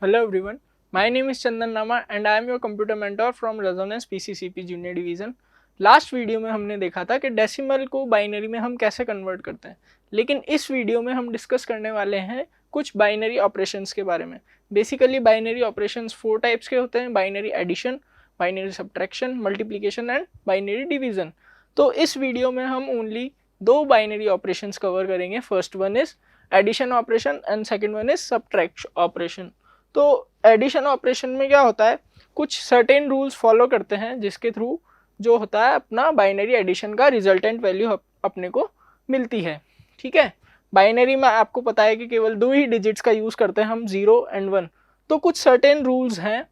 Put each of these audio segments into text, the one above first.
Hello everyone, my name is Chandan Nama and I am your computer mentor from Resonance PCCP Junior Division। Last video में हमने देखा था कि decimal को binary में हम कैसे कन्वर्ट करते हैं, लेकिन इस वीडियो में हम डिस्कस करने वाले हैं कुछ बाइनरी ऑपरेशंस के बारे में। बेसिकली बाइनरी ऑपरेशंस 4 टाइप्स के होते हैं: binary addition, binary subtraction, multiplication and binary division. तो इस वीडियो में हम ओनली 2 बाइनरी ऑपरेशंस कवर करेंगे। First one is addition operation and second one is subtraction operation. तो एडिशन ऑपरेशन में क्या होता है, कुछ सर्टेन रूल्स फॉलो करते हैं जिसके थ्रू जो होता है अपना बाइनरी एडिशन का रिजल्टेंट वैल्यू अपने को मिलती है। ठीक है, बाइनरी में आपको पता है कि केवल 2 ही डिजिट्स का यूज़ करते हैं हम, 0 एंड 1। तो कुछ सर्टेन रूल्स हैं,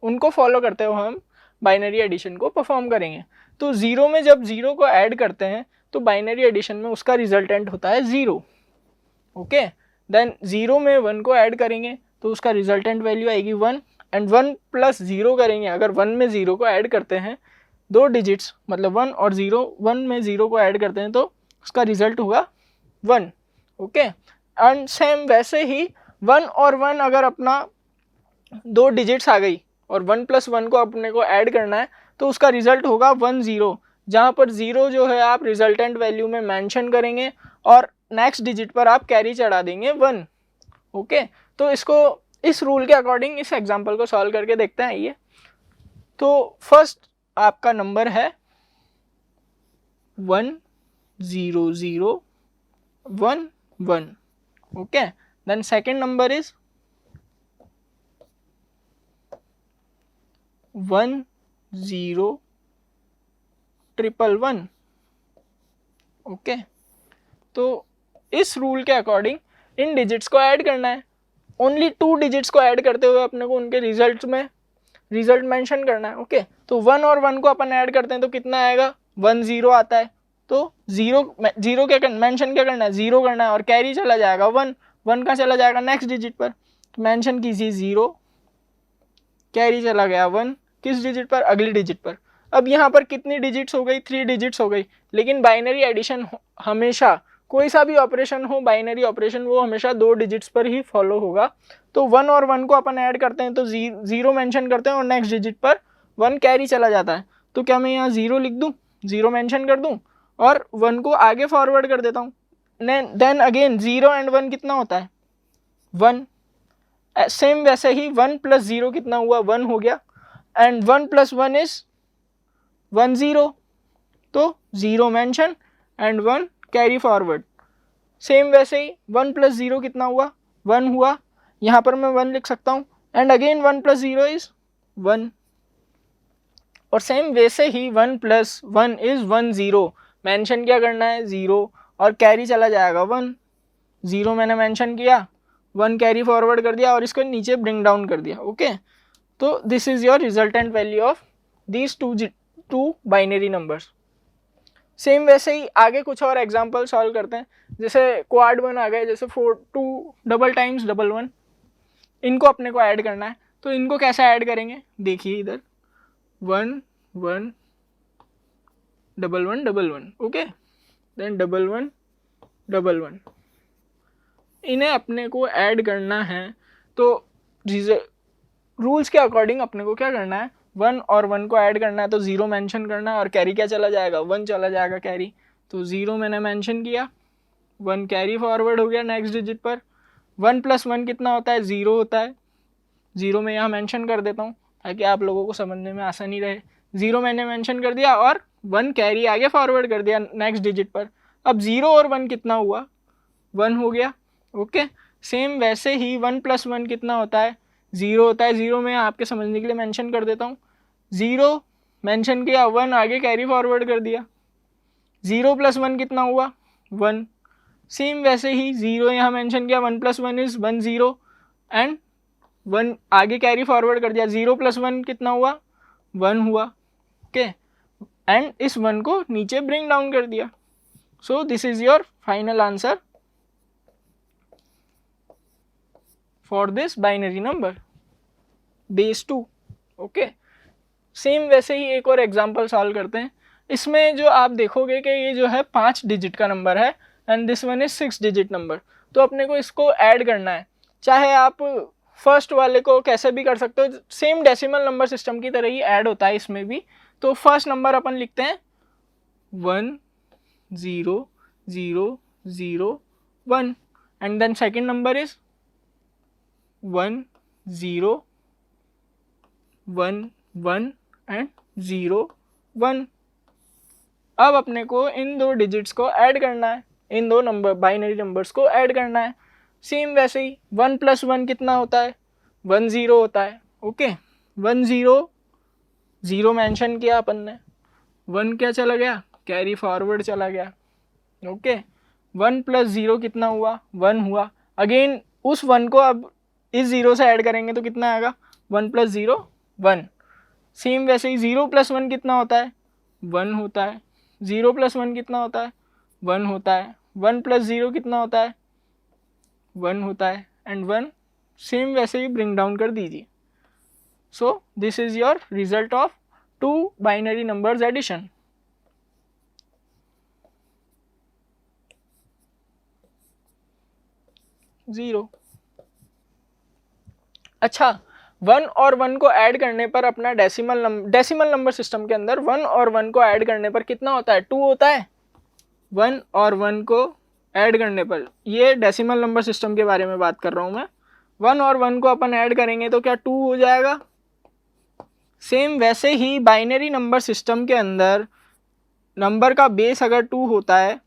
उनको फॉलो करते हुए हम बाइनरी एडिशन को परफॉर्म करेंगे। तो 0 में जब 0 को ऐड करते हैं तो बाइनरी एडिशन में उसका रिजल्टेंट होता है 0। ओके, देन 0 में 1 को ऐड करेंगे तो उसका रिजल्टेंट वैल्यू आएगी 1, एंड 1 प्लस 0 करेंगे। अगर 1 में 0 को ऐड करते हैं 2 डिजिट्स, मतलब 1 और 0, 1 में 0 को ऐड करते हैं तो उसका रिजल्ट होगा 1। ओके, एंड सेम वैसे ही 1 और 1 अगर अपना 2 डिजिट्स आ गई और 1 प्लस 1 को अपने को ऐड करना है तो उसका रिजल्ट होगा 1 0, जहाँ पर 0 जो है आप रिजल्टेंट वैल्यू में मेंशन करेंगे और नेक्स्ट डिजिट पर आप कैरी चढ़ा देंगे 1। ओके, तो इसको इस रूल के अकॉर्डिंग इस एग्जांपल को सॉल्व करके देखते हैं। आइए, तो फर्स्ट आपका नंबर है 1 0 0 1 1। Okay, then second number is 1 0 1 1। Okay, तो इस रूल के अकॉर्डिंग इन डिजिट्स को ऐड करना है। ओनली 2 डिजिट्स को ऐड करते हुए अपने को उनके रिजल्ट में रिजल्ट मेंशन करना है। ओके, तो 1 और 1 को अपन ऐड करते हैं तो कितना आएगा, 1 0 आता है। तो 0 क्या मेंशन क्या करना है, 0 करना है और कैरी चला जाएगा 1। 1 का चला जाएगा नेक्स्ट डिजिट पर, तो मेंशन कीजिए 0, कैरी चला गया 1, किस डिजिट पर, अगली डिजिट पर। अब यहाँ पर कितनी डिजिट्स हो गई, 3 डिजिट्स हो गई। लेकिन बाइनरी एडिशन हमेशा, कोई सा भी ऑपरेशन हो बाइनरी ऑपरेशन, वो हमेशा 2 डिजिट्स पर ही फॉलो होगा। तो 1 और 1 को अपन ऐड करते हैं तो 0 मेंशन करते हैं और नेक्स्ट डिजिट पर 1 कैरी चला जाता है। तो क्या मैं यहाँ 0 लिख दूँ, 0 मेंशन कर दूँ और 1 को आगे फॉरवर्ड कर देता हूँ। देन अगेन 0 एंड 1 कितना होता है, 1। सेम वैसे ही 1 प्लस 0 कितना हुआ, 1 हो गया, एंड 1 प्लस 1 इज 1 0। तो 0 mention and 1 carry forward. Same वैसे ही 1 प्लस 0 कितना हुआ, 1 हुआ, यहाँ पर मैं 1 लिख सकता हूँ, एंड अगेन 1 प्लस 0 इज 1। और सेम वैसे ही 1 प्लस 1 इज 1 0, मेंशन क्या करना है 0 और कैरी चला जाएगा 1। 0 मैंने मेंशन किया, 1 कैरी फॉरवर्ड कर दिया और इसको नीचे ब्रिंग डाउन कर दिया। ओके, तो this is your resultant value of these two binary numbers. Same वैसे ही आगे कुछ और एग्जांपल सॉल्व करते हैं। जैसे क्वाड 1 आ गए, जैसे 2 डबल टाइम्स डबल 1, इनको अपने को ऐड करना है। तो इनको कैसे ऐड करेंगे, देखिए इधर 1 1 double 1 double 1। Okay, then double 1 double 1, इन्हें अपने को ऐड करना है। तो रूल्स के अकॉर्डिंग अपने को क्या करना है, 1 और 1 को ऐड करना है तो 0 मेंशन करना है और कैरी क्या चला जाएगा, 1 चला जाएगा कैरी। तो 0 मैंने मेंशन किया, 1 कैरी फॉरवर्ड हो गया नेक्स्ट डिजिट पर। 1 प्लस 1 कितना होता है, 0 होता है। 0 में यहाँ मेंशन कर देता हूँ ताकि आप लोगों को समझने में आसानी रहे। 0 मैंने मेंशन कर दिया और 1 कैरी आगे फॉरवर्ड कर दिया नेक्स्ट डिजिट पर। अब 0 और 1 कितना हुआ, 1 हो गया। ओके, सेम वैसे ही 1 प्लस 1 कितना होता है, 0 होता है। 0 में आपके समझने के लिए मेंशन कर देता हूँ, 0 मेंशन किया, 1 आगे कैरी फॉरवर्ड कर दिया। 0 प्लस 1 कितना हुआ, 1। सेम वैसे ही 0 यहाँ मेंशन किया, 1 प्लस 1 इज 1 0, एंड 1 आगे कैरी फॉरवर्ड कर दिया। 0 प्लस 1 कितना हुआ, 1 हुआ। ओके, एंड इस 1 को नीचे ब्रिंग डाउन कर दिया। सो this is your final answer for this binary number base 2। Okay, same वैसे ही एक और एग्जांपल सॉल्व करते हैं। इसमें जो आप देखोगे कि ये जो है 5 डिजिट का नंबर है and this one is 6 digit number. तो अपने को इसको ऐड करना है, चाहे आप फर्स्ट वाले को कैसे भी कर सकते हो, सेम डेसिमल नंबर सिस्टम की तरह ही ऐड होता है इसमें भी। तो फर्स्ट नंबर अपन लिखते हैं 1 0 0 0 1 and then second number is 1 0 1 1 and 0 1। अब अपने को इन दो डिजिट्स को ऐड करना है, इन दो नंबर बाइनरी नंबर्स को ऐड करना है। सेम वैसे ही 1 + 1 कितना होता है, 1 0 होता है। ओके 1 0 0 मेंशन किया अपन ने, 1 क्या चला गया, कैरी फॉरवर्ड चला गया। ओके 1 + 0 कितना हुआ, 1 हुआ। अगेन उस 1 को अब इस 0 से ऐड करेंगे तो कितना आएगा, 1 + 0 1। सेम वैसे ही 0 + 1 कितना होता है, 1 होता है। 0 + 1 कितना होता है, 1 होता है। 1 + 0 कितना होता है, 1 होता है एंड 1 सेम वैसे ही ब्रिंग डाउन कर दीजिए। So this is your result of 2 binary numbers addition. Zero. अच्छा 1 और 1 को ऐड करने पर अपना डेसिमल नंबर सिस्टम के अंदर 1 और 1 को ऐड करने पर कितना होता है, 2 होता है। 1 और 1 को ऐड करने पर, ये डेसिमल नंबर सिस्टम के बारे में बात कर रहा हूँ मैं। 1 और 1 को अपन ऐड करेंगे तो क्या 2 हो जाएगा। सेम वैसे ही बाइनरी नंबर सिस्टम के अंदर नंबर का बेस अगर 2 होता है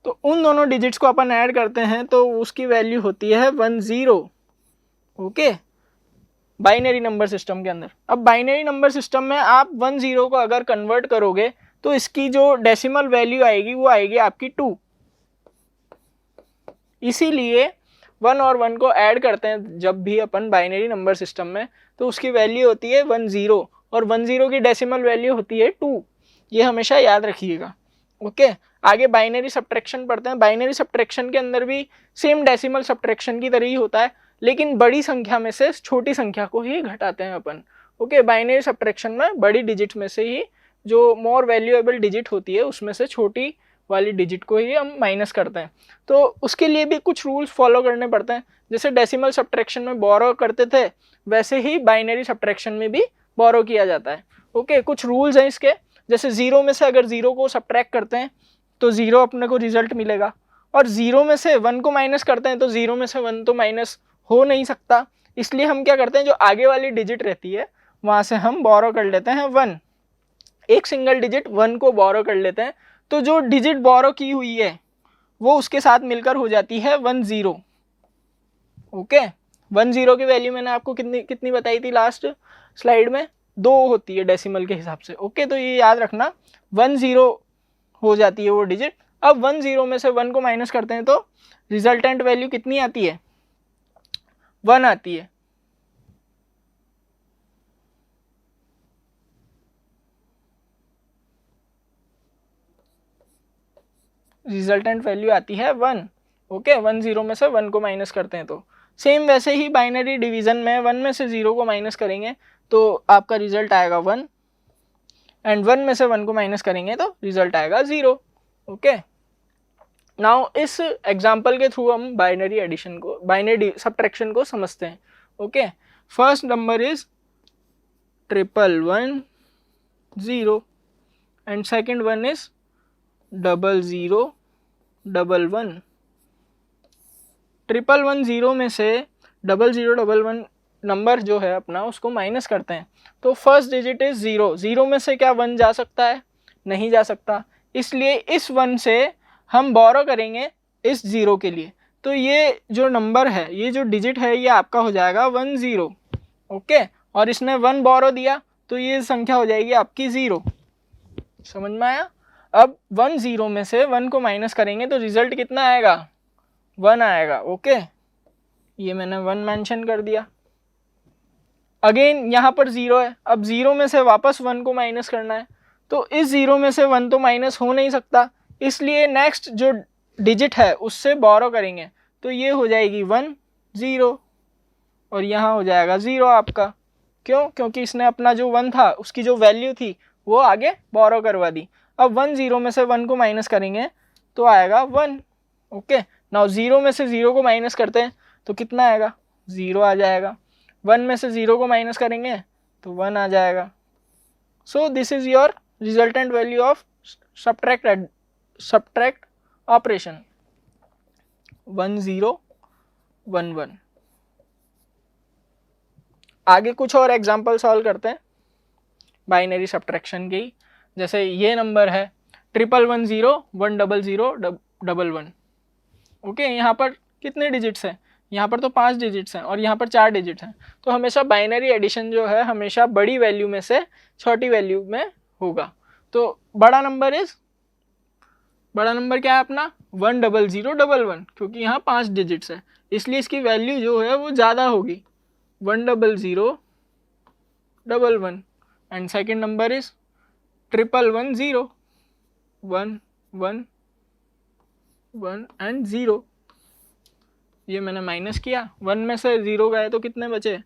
तो उन दोनों डिजिट्स को अपन ऐड करते हैं तो उसकी वैल्यू होती है 1 0। ओके बाइनरी नंबर सिस्टम के अंदर। अब बाइनरी नंबर सिस्टम में आप 1 0 को अगर कन्वर्ट करोगे तो इसकी जो डेसिमल वैल्यू आएगी वो आएगी आपकी 2। इसीलिए 1 और 1 को ऐड करते हैं जब भी अपन बाइनरी नंबर सिस्टम में तो उसकी वैल्यू होती है 1 0 और 1 0 की डेसिमल वैल्यू होती है 2। ये हमेशा याद रखिएगा। ओके आगे बाइनरी सब्ट्रैक्शन पढ़ते हैं। बाइनरी सब्ट्रैक्शन के अंदर भी सेम डेसिमल सब्ट्रैक्शन की तरह ही होता है, लेकिन बड़ी संख्या में से छोटी संख्या को ही घटाते हैं अपन। ओके बाइनरी सब्ट्रैक्शन में बड़ी डिजिट में से ही जो मोर वैल्यूएबल डिजिट होती है उसमें से छोटी वाली डिजिट को ही हम माइनस करते हैं। तो उसके लिए भी कुछ रूल्स फॉलो करने पड़ते हैं। जैसे डेसिमल सब्ट्रैक्शन में बोरो करते थे वैसे ही बाइनरी सब्ट्रैक्शन में भी बोरो किया जाता है। ओके कुछ रूल्स हैं इसके, जैसे 0 में से अगर 0 को सब्ट्रैक्ट करते हैं तो 0 अपने को रिजल्ट मिलेगा, और 0 में से 1 को माइनस करते हैं तो 0 में से 1 तो माइनस हो नहीं सकता। इसलिए हम क्या करते हैं, जो आगे वाली डिजिट रहती है वहाँ से हम बोरो कर लेते हैं 1, एक सिंगल डिजिट 1 को बोरो कर लेते हैं। तो जो डिजिट बोरो की हुई है वो उसके साथ मिलकर हो जाती है 1 0। ओके 1 0 की वैल्यू मैंने आपको कितनी बताई थी लास्ट स्लाइड में, 2 होती है डेसिमल के हिसाब से। ओके तो ये याद रखना 1 0 हो जाती है वो डिजिट। अब 1 0 में से 1 को माइनस करते हैं तो रिजल्टेंट वैल्यू कितनी आती है, 1 आती है। रिजल्टेंट वैल्यू आती है 1। ओके 1 0 में से 1 को माइनस करते हैं तो सेम वैसे ही बाइनरी डिवीजन में 1 में से 0 को माइनस करेंगे तो आपका रिजल्ट आएगा 1, एंड 1 में से 1 को माइनस करेंगे तो रिजल्ट आएगा 0। ओके नाउ इस एग्जांपल के थ्रू हम बाइनरी एडिशन को, बाइनरी सब्ट्रैक्शन को समझते हैं। Okay first number is 1 0 and second one is 0 1 1। 1 0 में से 0 1 नंबर जो है अपना उसको माइनस करते हैं तो फर्स्ट डिजिट इज 0। 0 में से क्या 1 जा सकता है, नहीं जा सकता। इसलिए इस 1 से हम बोरो करेंगे इस 0 के लिए, तो ये जो नंबर है, ये जो डिजिट है, ये आपका हो जाएगा 1 0। ओके और इसने 1 बोरो दिया तो ये संख्या हो जाएगी आपकी 0। समझ में आया। अब 1 0 में से 1 को माइनस करेंगे तो रिजल्ट कितना आएगा, 1 आएगा। ओके ये मैंने 1 मेंशन कर दिया। अगेन यहाँ पर 0 है, अब 0 में से वापस 1 को माइनस करना है तो इस 0 में से 1 तो माइनस हो नहीं सकता, इसलिए नेक्स्ट जो डिजिट है उससे बोरो करेंगे तो ये हो जाएगी 1 0 और यहाँ हो जाएगा 0 आपका। क्यों, क्योंकि इसने अपना जो 1 था उसकी जो वैल्यू थी वो आगे बोरो करवा दी। अब 1 0 में से 1 को माइनस करेंगे तो आएगा 1। ओके नाउ 0 में से 0 को माइनस करते हैं तो कितना आएगा, 0 आ जाएगा। 1 में से 0 को माइनस करेंगे तो 1 आ जाएगा. सो this is your resultant value of subtract operation 1 0 1 1. आगे कुछ और एग्जाम्पल सॉल्व करते हैं बाइनरी सब्ट्रैक्शन के ही. जैसे ये नंबर है 1110 100 11. ओके, यहाँ पर कितने डिजिट्स हैं? यहाँ पर तो 5 डिजिट्स हैं और यहाँ पर 4 डिजिट्स हैं. तो हमेशा बाइनरी एडिशन जो है हमेशा बड़ी वैल्यू में से छोटी वैल्यू में होगा. तो बड़ा नंबर क्या है अपना 10011, क्योंकि यहाँ 5 डिजिट्स है इसलिए इसकी वैल्यू जो है वो ज़्यादा होगी 10011. And second number is 1110 1 1 1 and 0. ये मैंने माइनस किया, 1 में से 0 गए तो कितने बचे?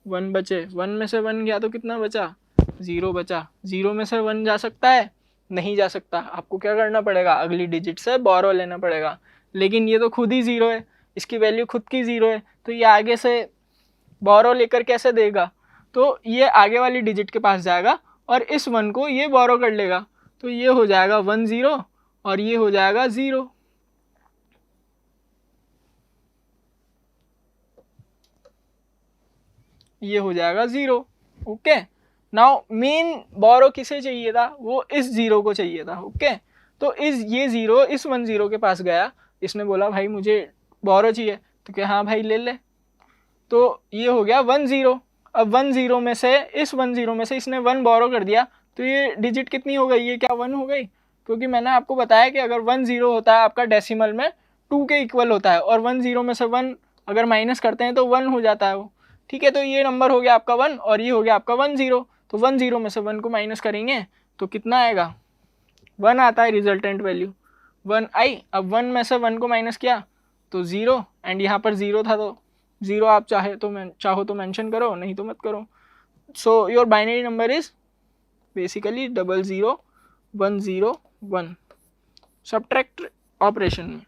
1 बचे. 1 में से 1 गया तो कितना बचा? 0 बचा. 0 में से 1 जा सकता है? नहीं जा सकता. आपको क्या करना पड़ेगा? अगली डिजिट से बोरो लेना पड़ेगा. लेकिन ये तो खुद ही 0 है, इसकी वैल्यू खुद की 0 है, तो ये आगे से बोरो लेकर कैसे देगा? तो ये आगे वाली डिजिट के पास जाएगा और इस 1 को ये बोरो कर लेगा. तो ये हो जाएगा 1 0 और ये हो जाएगा 0. ये हो जाएगा 0. ओके, नाउ मेन बोरो किसे चाहिए था? वो इस 0 को चाहिए था. ओके, तो ये 0 इस 1 0 के पास गया, इसने बोला भाई मुझे बोरो चाहिए, तो क्या हाँ भाई ले ले. तो ये हो गया 1 0. अब 1 0 में से इस 1 0 में से इसने 1 बोरो कर दिया, तो ये डिजिट कितनी हो गई? ये क्या 1 हो गई? क्योंकि मैंने आपको बताया कि अगर 1 0 होता है आपका डेसिमल में 2 के इक्वल होता है और 1 0 में से 1 अगर माइनस करते हैं तो 1 हो जाता है वो. ठीक है, तो ये नंबर हो गया आपका 1 और ये हो गया आपका 1 0. तो 1 0 में से 1 को माइनस करेंगे तो कितना आएगा? 1 आता है रिजल्टेंट वैल्यू 1 आई. अब 1 में से 1 को माइनस किया तो 0 एंड यहाँ पर 0 था तो 0 आप चाहो तो मेंशन करो, नहीं तो मत करो. So your binary number is basically 00 10 1 subtract operation में.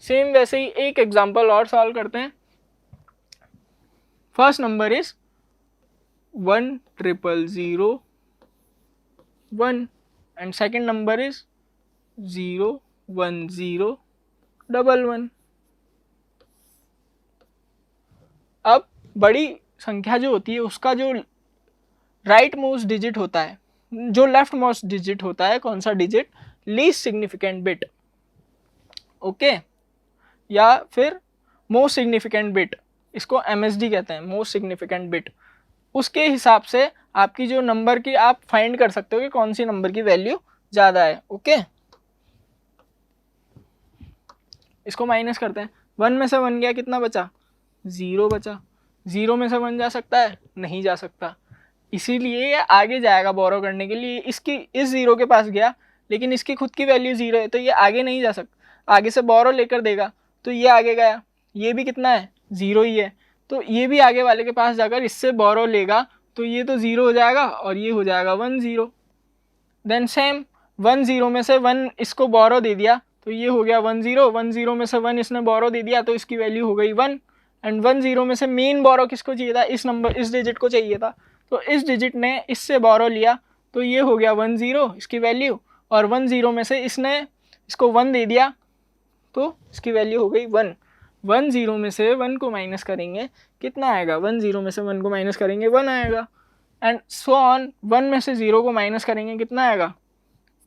सेम वैसे ही एक एग्जांपल और सॉल्व करते हैं. First number is 1 0 1 and second number is 0 1 0 1 1. अब बड़ी संख्या जो होती है उसका जो राइट मोस्ट डिजिट होता है, जो लेफ्ट मोस्ट डिजिट होता है, कौन सा digit? Least significant bit. Okay, या फिर मोस्ट सिग्निफिकेंट बिट, इसको MSD कहते हैं, मोस्ट सिग्निफिकेंट बिट. उसके हिसाब से आपकी जो नंबर की आप फाइंड कर सकते हो कि कौन सी नंबर की वैल्यू ज़्यादा है. ओके, इसको माइनस करते हैं. 1 में से 1 गया, कितना बचा? 0 बचा. 0 में से 1 जा सकता है? नहीं जा सकता. इसीलिए ये आगे जाएगा बोरो करने के लिए. इसकी इस 0 के पास गया लेकिन इसकी खुद की वैल्यू 0 है तो ये आगे नहीं जा सकता, आगे से बोरो लेकर देगा. तो ये आगे गया, ये भी कितना है? 0 ही है. तो ये भी आगे वाले के पास जाकर इससे बोरो लेगा तो ये तो 0 हो जाएगा और ये हो जाएगा 1 0. देन सेम 1 0 में से 1 इसको बोरो दे दिया तो ये हो गया 1 0. 1 0 में से 1 इसने बोरो दे दिया तो इसकी वैल्यू हो गई 1. एंड 1 0 में से मेन बोरो किसको चाहिए था? इस डिजिट को चाहिए था. तो इस डिजिट ने इससे बोरो लिया तो ये हो गया 1 0 इसकी वैल्यू. और 1 0 में से इसने इसको 1 दे दिया तो इसकी वैल्यू हो गई 1. 1 0 में से 1 को माइनस करेंगे, कितना आएगा? 1 0 में से 1 को माइनस करेंगे 1 आएगा. And so on. 1 में से 0 को माइनस करेंगे, कितना आएगा?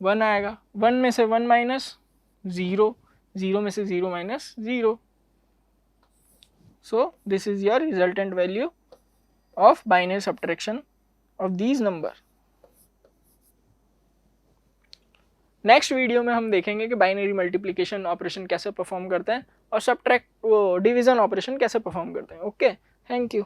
1 आएगा. 1 में से 1 माइनस 0, 0 में से 0 minus 0. So this is your resultant value of binary subtraction of these number. Next video में हम देखेंगे कि बाइनरी मल्टीप्लिकेशन ऑपरेशन कैसे परफॉर्म करते हैं और सब्ट्रैक्ट डिवीजन ऑपरेशन कैसे परफॉर्म करते हैं. Okay, thank you.